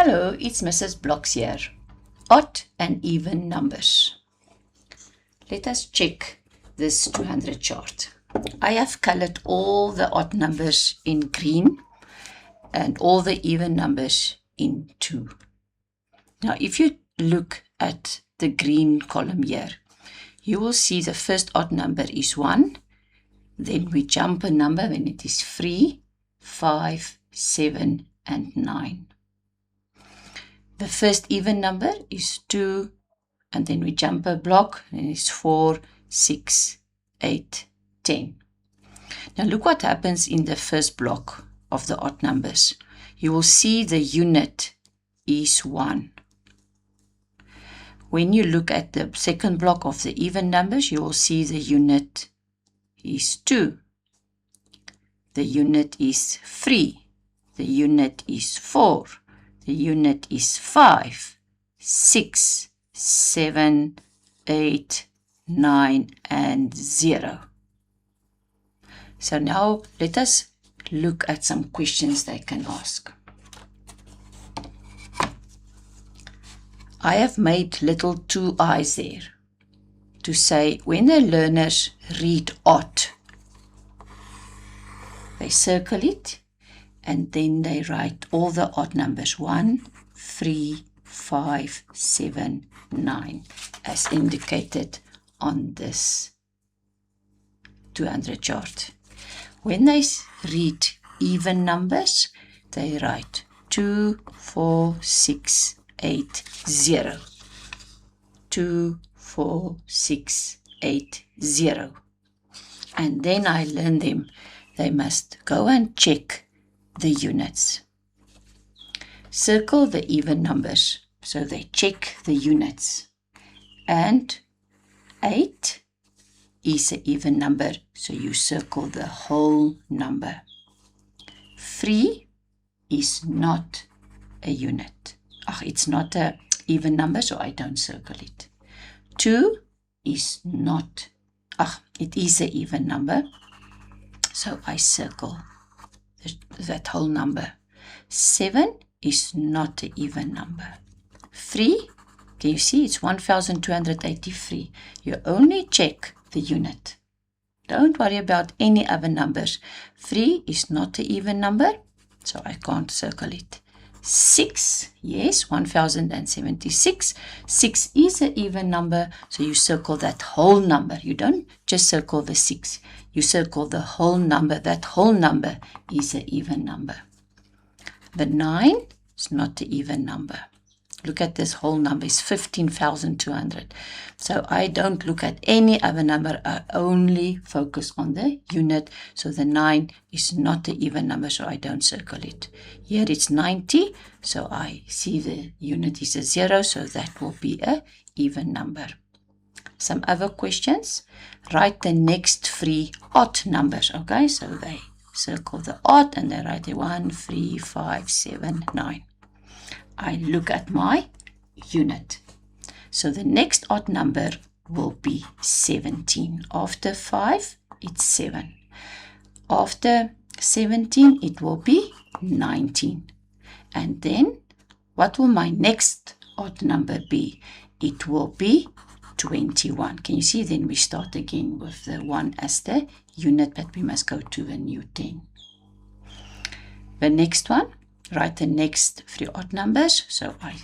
Hello, it's Mrs. Blocks here. Odd and even numbers. Let us check this 200 chart. I have colored all the odd numbers in green and all the even numbers in 2. Now, if you look at the green column here, you will see the first odd number is 1. Then we jump a number when it is 3, 5, 7, and 9. The first even number is 2, and then we jump a block, and it's 4, 6, 8, 10. Now look what happens in the first block of the odd numbers. You will see the unit is 1. When you look at the second block of the even numbers, you will see the unit is 2. The unit is 3. The unit is 4. The unit is 5, 6, 7, 8, 9, and 0. So now let us look at some questions they can ask. I have made little 2 eyes there to say when the learners read odd, they circle it and then they write all the odd numbers 1, 3, 5, 7, 9 as indicated on this 200 chart. When they read even numbers, they write 2, 4, 6, 8, 0. 2, 4, 6, 8, 0. And then I learn them. They must go and check the units. Circle the even numbers. So they check the units. And 8 is an even number. So you circle the whole number. 3 is not a unit. It's not an even number, so I don't circle it. 2 is not, it is an even number. So I circle that whole number. 7 is not an even number. 3, can you see it's 1283. You only check the unit. Don't worry about any other numbers. 3 is not an even number, so I can't circle it. 6, yes, 1076. 6 is an even number, so you circle that whole number. You don't just circle the 6. You circle the whole number. That whole number is an even number. The 9 is not an even number. Look at this whole number. It's 15,200. So I don't look at any other number. I only focus on the unit. So the 9 is not an even number, so I don't circle it. Here it's 90. So I see the unit is a 0. So that will be an even number. Some other questions. Write the next 3 odd numbers. Okay, so they circle the odd and they write 1, 3, 5, 7, 9. I look at my unit. So the next odd number will be 17. After 5, it's 7. After 17, it will be 19. And then, what will my next odd number be? It will be 21. Can you see? Then we start again with the 1 as the unit, but we must go to a new 10. The next one, write the next 3 odd numbers. So I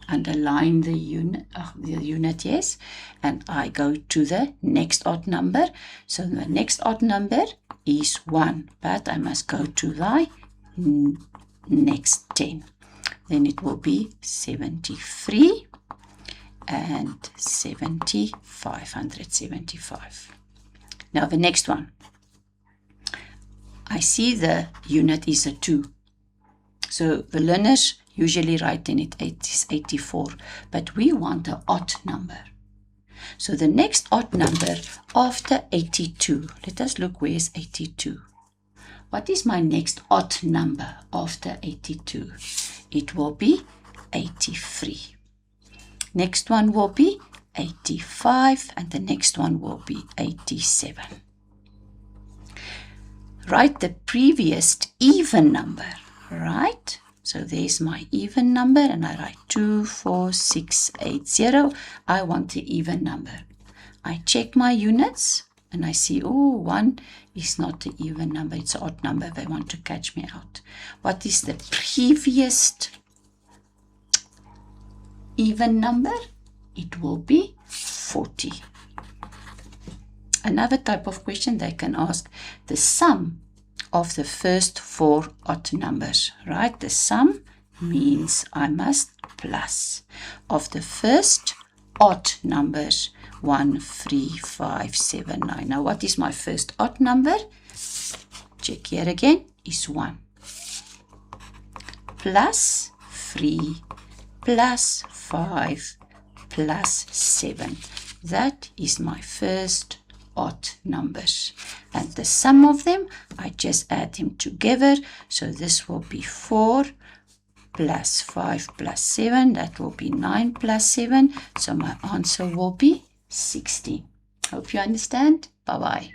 underline the unit, yes, and I go to the next odd number. So the next odd number is 1, but I must go to the next 10. Then it will be 73 and 575. Now the next one. I see the unit is a 2. So the learners usually write in it 84, but we want an odd number. So the next odd number after 82, let us look where is 82. What is my next odd number after 82? It will be 83. Next one will be 85 and the next one will be 87. Write the previous even number, right? So there's my even number, and I write 2, 4, 6, 8, 0. I want the even number. I check my units, and I see, oh, 1 is not the even number, it's an odd number. They want to catch me out. What is the previous even number? It will be 40. Another type of question they can ask, the sum of the first 4 odd numbers, right? The sum means I must plus. Of the first odd numbers, 1, 3, 5, 7, 9. Now, what is my first odd number? Check here again, is 1. Plus 3, plus 5, plus 7. That is my first odd numbers. And the sum of them, I just add them together. So this will be 4 plus 5 plus 7. That will be 9 plus 7. So my answer will be 60. Hope you understand. Bye-bye.